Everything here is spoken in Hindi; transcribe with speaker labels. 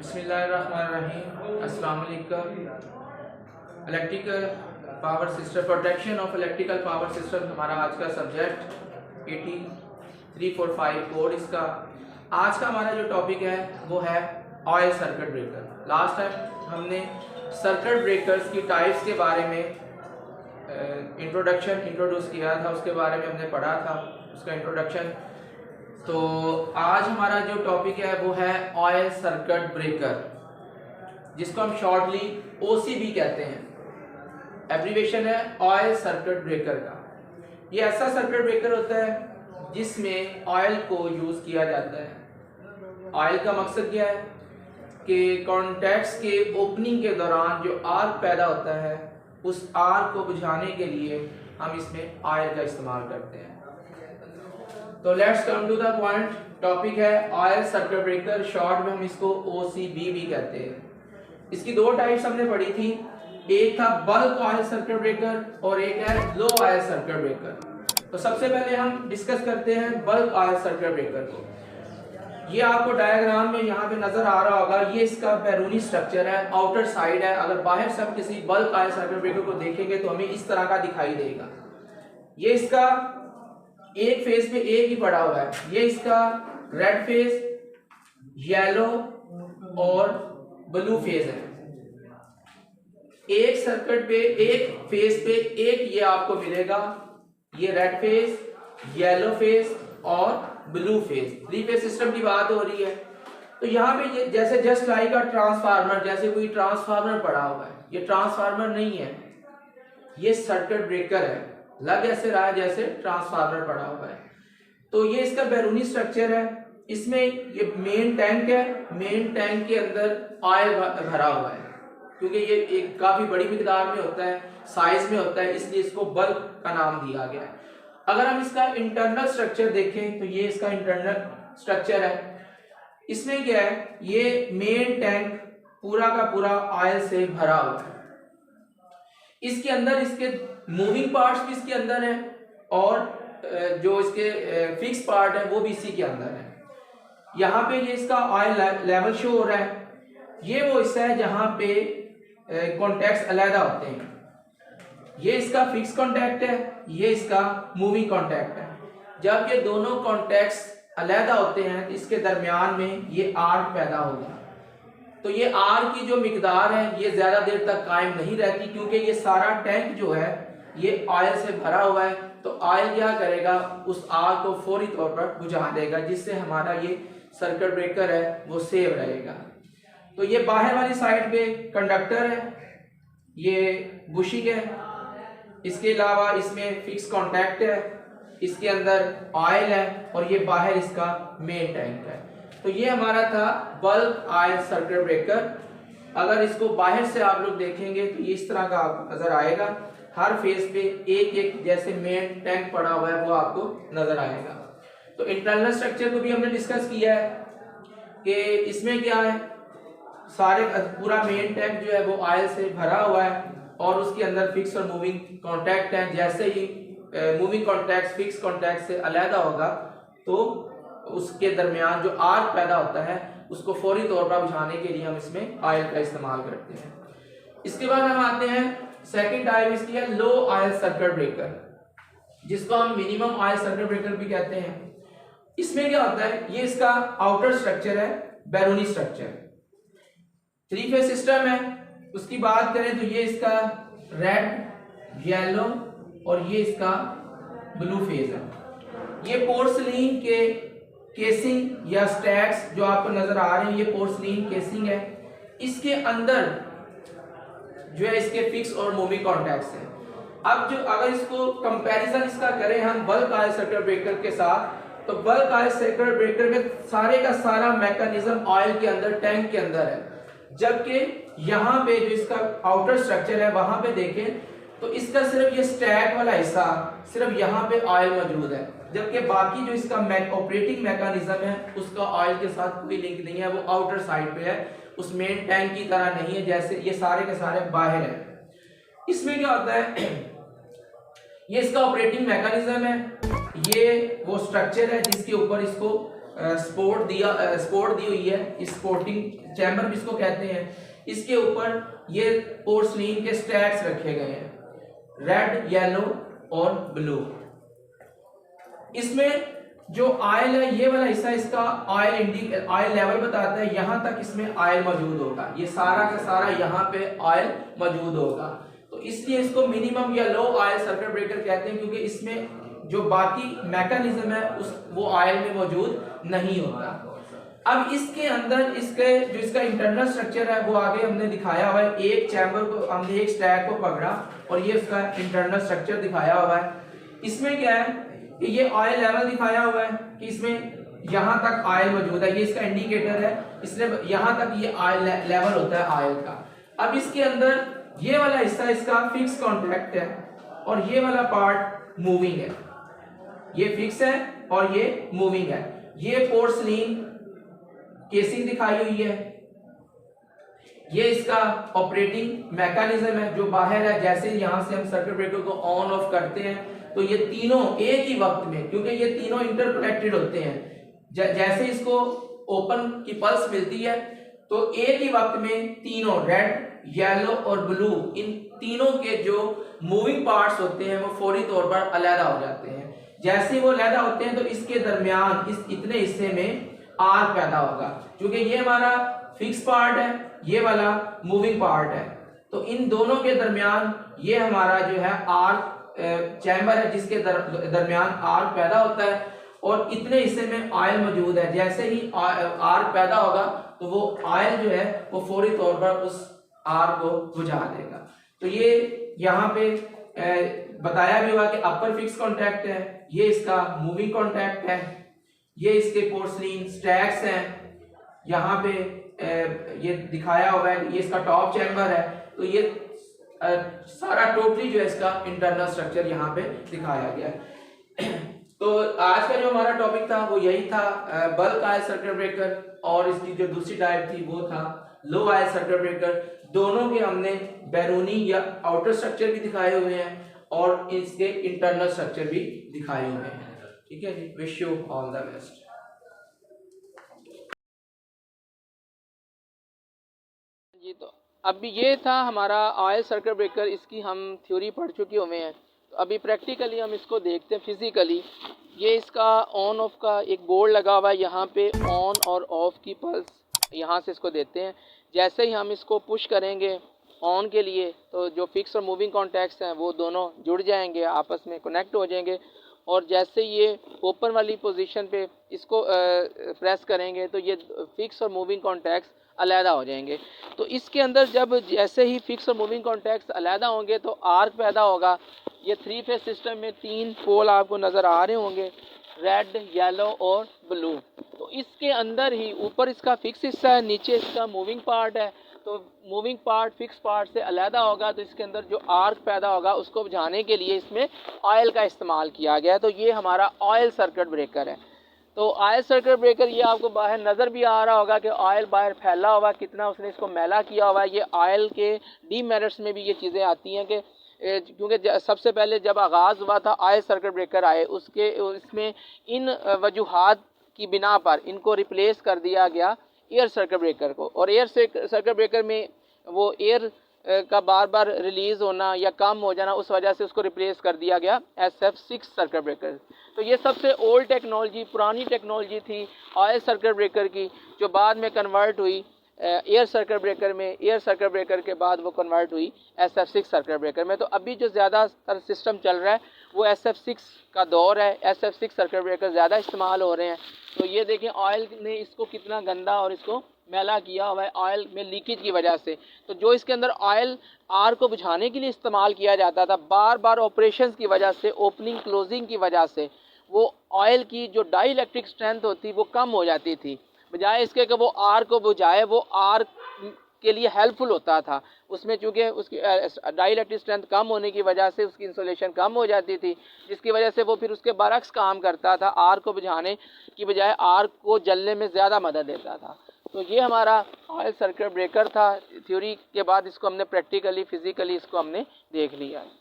Speaker 1: बिस्मिल्लाहिर्रहमानिर्रहीम। अस्सलाम वालेकुम। Electrical power system, protection of electrical power system हमारा आज का सब्जेक्ट 8345 कोड इसका। आज का हमारा जो टॉपिक है वो है oil circuit breaker. Last time हमने सर्किट ब्रेकर्स की टाइप्स के बारे में इंट्रोड्यूस किया था, उसके बारे में हमने पढ़ा था उसका इंट्रोडक्शन। तो आज हमारा जो टॉपिक है वो है ऑयल सर्किट ब्रेकर, जिसको हम शॉर्टली OCB कहते हैं। एब्रीवेशन है ऑयल सर्किट ब्रेकर का। ये ऐसा सर्किट ब्रेकर होता है जिसमें ऑयल को यूज किया जाता है। ऑयल का मकसद क्या है कि कॉन्टैक्ट्स के ओपनिंग के दौरान जो आर्क पैदा होता है, उस आर्क को बुझाने के लिए हम इसमें ऑयल का इस्तेमाल करते हैं। तो let's come to the point. Topic है ऑयल सर्किट ब्रेकर, शॉर्ट में हम इसको OCB भी कहते हैं। इसकी दो टाइप्स हमने पढ़ी थी, एक था बल्क ऑयल सर्किट ब्रेकर और एक है लो ऑयल सर्किट ब्रेकर। तो सबसे पहले हम डिस्कस करते हैं बल्क ऑयल सर्किट ब्रेकर को। ये आपको डायग्राम में यहाँ पे नजर आ रहा होगा, ये इसका बैरूनी स्ट्रक्चर है, आउटर साइड है। अगर बाहर से हम किसी बल्क ऑयल सर्किट ब्रेकर को देखेंगे तो हमें इस तरह का दिखाई देगा। ये इसका एक फेज पे एक ही पड़ा हुआ है, ये इसका रेड फेज, येलो और ब्लू फेज है। एक सर्किट पे एक फेज पे एक ये आपको मिलेगा, ये रेड फेज, येलो फेज और blue phase. Three phase system की बात हो रही है। तो यहाँ पे ये जैसे जस्ट लाइक अ ट्रांसफार्मर, जैसे कोई ट्रांसफार्मर पड़ा हुआ है, ये ट्रांसफार्मर नहीं है, ये सर्किट ब्रेकर है। लग ऐसे रहा है जैसे ट्रांसफार्मर पड़ा हुआ है। तो ये इसका बैरूनी स्ट्रक्चर है। इसमें ये मेन टैंक है, मेन टैंक के अंदर ऑयल भरा हुआ है, क्योंकि ये एक काफी बड़ी मिकदार में होता है, साइज में होता है, इसलिए इसको बल्क का नाम दिया गया है। अगर हम इसका इंटरनल स्ट्रक्चर देखें तो ये इसका इंटरनल स्ट्रक्चर है। इसमें क्या है, ये मेन टैंक पूरा का पूरा ऑयल से भरा हुआ है। इसके अंदर इसके मूविंग पार्ट्स भी इसके अंदर है और जो इसके फिक्स पार्ट है वो भी इसी के अंदर है। यहाँ पे ये इसका ऑयल लेवल शो हो रहा है। ये वो हिस्सा है जहाँ पे कॉन्टैक्ट्स अलग होते हैं। ये इसका फिक्स कॉन्टैक्ट है, ये इसका मूविंग कॉन्टैक्ट है। जब ये दोनों कॉन्टैक्ट्स अलग होते हैं तो इसके दरमियान में ये आर्क पैदा होगा। तो ये आर्क की जो मिकदार है ये ज्यादा देर तक कायम नहीं रहती, क्योंकि ये सारा टैंक जो है ये ऑयल से भरा हुआ है। तो ऑयल क्या करेगा, उस आग को फौरी तौर पर बुझा देगा, जिससे हमारा ये सर्किट ब्रेकर है वो सेव रहेगा। तो ये बाहर वाली साइड पे कंडक्टर है, ये बुशिंग है, इसके अलावा इसमें फिक्स कॉन्टैक्ट है, इसके अंदर ऑयल है और ये बाहर इसका मेन टैंक है। तो ये हमारा था बल्क ऑयल सर्किट ब्रेकर। अगर इसको बाहर से आप लोग देखेंगे तो ये इस तरह का आपको नजर आएगा। हर फेज पे एक एक जैसे मेन टैंक पड़ा हुआ है वो आपको नजर आएगा। तो इंटरनल स्ट्रक्चर को भी हमने डिस्कस किया है कि इसमें क्या है, सारे पूरा मेन टैंक जो है वो ऑयल से भरा हुआ है और उसके अंदर फिक्स और मूविंग कॉन्टैक्ट है। जैसे ही मूविंग कॉन्टैक्ट फिक्स कॉन्टैक्ट से अलग होगा तो उसके दरमियान जो आर्क पैदा होता है उसको फौरी तौर पर बुझाने के लिए हम इसमें ऑयल का इस्तेमाल करते हैं। इसके बाद हम आते हैं सेकंड टाइप, इसकी है लो ऑयल सर्किट ब्रेकर, जिसको हम मिनिमम ऑयल सर्किट ब्रेकर भी कहते हैं। इसमें क्या होता है, ये इसका आउटर स्ट्रक्चर है, बैरूनी स्ट्रक्चर। थ्री फेज सिस्टम है, उसकी बात करें तो ये इसका रेड, येलो और ये इसका ब्लू फेज है। ये पोर्सलीन के केसिंग या स्टैक्स जो आपको नजर आ रहे हैं, ये पोर्सलीन केसिंग है। इसके अंदर जो है इसके फिक्स और मूविंग कॉन्टैक्ट्स हैं। अब जो अगर इसको कंपैरिजन इसका करें हम बल्क ऑयल सर्किट ब्रेकर के साथ, तो बल्क ऑयल सर्किट ब्रेकर में सारे का सारा मैकेनिज्म ऑयल के अंदर, टैंक के अंदर है। जबकि यहाँ पे जो इसका आउटर स्ट्रक्चर है वहां पे देखें तो इसका सिर्फ ये स्टैक वाला हिस्सा, सिर्फ यहाँ पे ऑयल मौजूद है, जबकि बाकी जो इसका ऑपरेटिंग मैकेनिज्म है उसका ऑयल के साथ कोई लिंक नहीं है, वो आउटर साइड पे है, उस मेन टैंक की तरह नहीं है, जैसे ये सारे के सारे बाहर है। इसमें क्या होता है, ये इसका ऑपरेटिंग मैकेनिज्म है, ये वो स्ट्रक्चर है जिसके ऊपर इसको स्पोर्ट दी हुई है, इस स्पोर्टिंग चैम्बर भी इसको कहते हैं। इसके ऊपर ये पोर्सलीन के स्टैक्स रखे गए हैं, रेड, येलो और ब्लू। इसमें जो ऑयल है, ये वाला हिस्सा इसका ऑयल लेवल बताता है, यहां तक इसमें ऑयल मौजूद होगा, ये सारा का सारा यहाँ पे ऑयल मौजूद होगा। तो इसलिए इसको मिनिमम या लो ऑयल सर्किट ब्रेकर कहते हैं, क्योंकि इसमें जो बाकी मैकेनिज्म है वो ऑयल में मौजूद नहीं होता। अब इसके अंदर इसका इंटरनल स्ट्रक्चर है वो आगे हमने दिखाया हुआ है। एक चैम्बर को हमने एक स्टैक को पकड़ा और ये उसका इंटरनल स्ट्रक्चर दिखाया हुआ है। इसमें क्या है कि ये ऑयल लेवल दिखाया हुआ है कि इसमें यहाँ तक ऑयल मौजूद है, ये इसका इंडिकेटर है, इसलिए यहाँ तक ये ऑयल लेवल होता है ऑयल का। अब इसके अंदर ये वाला हिस्सा इसका फिक्स कॉन्टैक्ट है और ये वाला पार्ट मूविंग है, ये फिक्स है और ये मूविंग है। ये पोर्सलीन केसिंग दिखाई हुई है, ये इसका ऑपरेटिंग मैकेनिज्म है जो बाहर है। जैसे यहां से हम सर्किट ब्रेकर को ऑन ऑफ करते हैं तो ये तीनों एक ही वक्त में, क्योंकि ये तीनों इंटरकनेक्टेड होते हैं, जैसे इसको ओपन की पल्स मिलती है तो एक ही वक्त में तीनों रेड, येलो और ब्लू, इन तीनों के जो मूविंग पार्ट्स होते हैं वो फौरी तौर पर अलहदा हो जाते हैं। जैसे वो अलहदा होते हैं तो इसके दरमियान इस इतने हिस्से में आर्क पैदा होगा, क्योंकि ये हमारा फिक्स पार्ट है, ये वाला मूविंग पार्ट है। तो इन दोनों के दरमियान ये हमारा जो है आर्क चैम्बर है, जिसके दरमियान आर्क पैदा होता है और इतने हिस्से में ऑयल मौजूद है। जैसे ही आर्क पैदा होगा तो वो ऑयल जो है वो फौरी तौर पर उस आर्क को बुझा देगा। तो ये यहाँ पे बताया भी हुआ कि अपर फिक्स कॉन्टैक्ट है, ये इसका मूविंग कॉन्टैक्ट है, ये इसके पोर्सलीन स्टैक्स हैं, यहाँ पे ये दिखाया हुआ है, ये इसका टॉप चैम्बर है। तो ये सारा टोटली जो है इसका इंटरनल स्ट्रक्चर यहाँ पे दिखाया गया है। तो आज का जो हमारा टॉपिक था वो यही था, बल्क आयल सर्किट ब्रेकर, और इसकी जो दूसरी टाइप थी वो था लो आयल सर्किट ब्रेकर। दोनों के हमने बैरूनी या आउटर स्ट्रक्चर भी दिखाए हुए हैं और इसके इंटरनल स्ट्रक्चर भी दिखाए हुए हैं। ठीक है जी, wish you all the best.
Speaker 2: जी, तो अभी ये था हमारा ऑयल सर्किट ब्रेकर, इसकी हम थ्योरी पढ़ चुके हुए हैं। तो अभी प्रैक्टिकली हम इसको देखते हैं फिजिकली। ये इसका ऑन ऑफ का एक बोर्ड लगा हुआ है, यहाँ पे ऑन और ऑफ की पल्स यहाँ से इसको देते हैं। जैसे ही हम इसको पुश करेंगे ऑन के लिए तो जो फिक्स और मूविंग कॉन्टैक्ट्स हैं वो दोनों जुड़ जाएंगे, आपस में कनेक्ट हो जाएंगे। और जैसे ये ओपन वाली पोजीशन पे इसको प्रेस करेंगे तो ये फिक्स और मूविंग कॉन्टैक्ट्स अलहदा हो जाएंगे। तो इसके अंदर जब जैसे ही फिक्स और मूविंग कॉन्टैक्ट्स अलहदा होंगे तो आर्क पैदा होगा। ये 3 फेज सिस्टम में 3 पोल आपको नज़र आ रहे होंगे, रेड, येलो और ब्लू। तो इसके अंदर ही ऊपर इसका फिक्स हिस्सा है, नीचे इसका मूविंग पार्ट है। तो मूविंग पार्ट फिक्स पार्ट से अलहदा होगा तो इसके अंदर जो आर्क पैदा होगा उसको बुझाने के लिए इसमें ऑयल का इस्तेमाल किया गया है। तो ये हमारा ऑयल सर्किट ब्रेकर है। तो ऑयल सर्किट ब्रेकर ये आपको बाहर नज़र भी आ रहा होगा कि ऑयल बाहर फैला हुआ, कितना उसने इसको मैला किया हुआ है। ये ऑयल के डीमेरिट्स में भी ये चीज़ें आती हैं कि क्योंकि सबसे पहले जब आगाज़ हुआ था ऑयल सर्किट ब्रेकर आए, इसमें इन वजूहात की बिना पर इनको रिप्लेस कर दिया गया एयर सर्किट ब्रेकर को। और एयर सर्किट ब्रेकर में वो एयर का बार बार रिलीज़ होना या कम हो जाना, उस वजह से उसको रिप्लेस कर दिया गया SF6 सर्किट ब्रेकर। तो ये सबसे ओल्ड टेक्नोलॉजी, पुरानी टेक्नोलॉजी थी ऑयल सर्किट ब्रेकर की, जो बाद में कन्वर्ट हुई एयर सर्किट ब्रेकर में। एयर सर्किट ब्रेकर के बाद वो कन्वर्ट हुई SF6 सर्किट ब्रेकर में। तो अभी जो ज़्यादातर सिस्टम चल रहा है वो SF6 का दौर है, SF6 सर्किट ब्रेकर ज़्यादा इस्तेमाल हो रहे हैं। तो ये देखें ऑयल ने इसको कितना गंदा और इसको मैला किया हुआ है ऑयल में लीकेज की वजह से। तो जो इसके अंदर ऑयल आर को बुझाने के लिए इस्तेमाल किया जाता था, बार बार ऑपरेशंस की वजह से, ओपनिंग क्लोजिंग की वजह से वो ऑयल की जो डाई इलेक्ट्रिक स्ट्रेंथ होती वो कम हो जाती थी। बजाय इसके कि वो आर को बुझाए, वो आर के लिए हेल्पफुल होता था। उसमें चूँकि उसकी डाई इलेक्ट्रिक स्ट्रेंथ कम होने की वजह से उसकी इंसुलेशन कम हो जाती थी, जिसकी वजह से वो फिर उसके बरक्स काम करता था, आर को बुझाने की बजाय आर को जलने में ज़्यादा मदद देता था। तो ये हमारा ऑयल सर्किट ब्रेकर था। थ्योरी के बाद इसको हमने प्रैक्टिकली फिजिकली इसको हमने देख लिया है।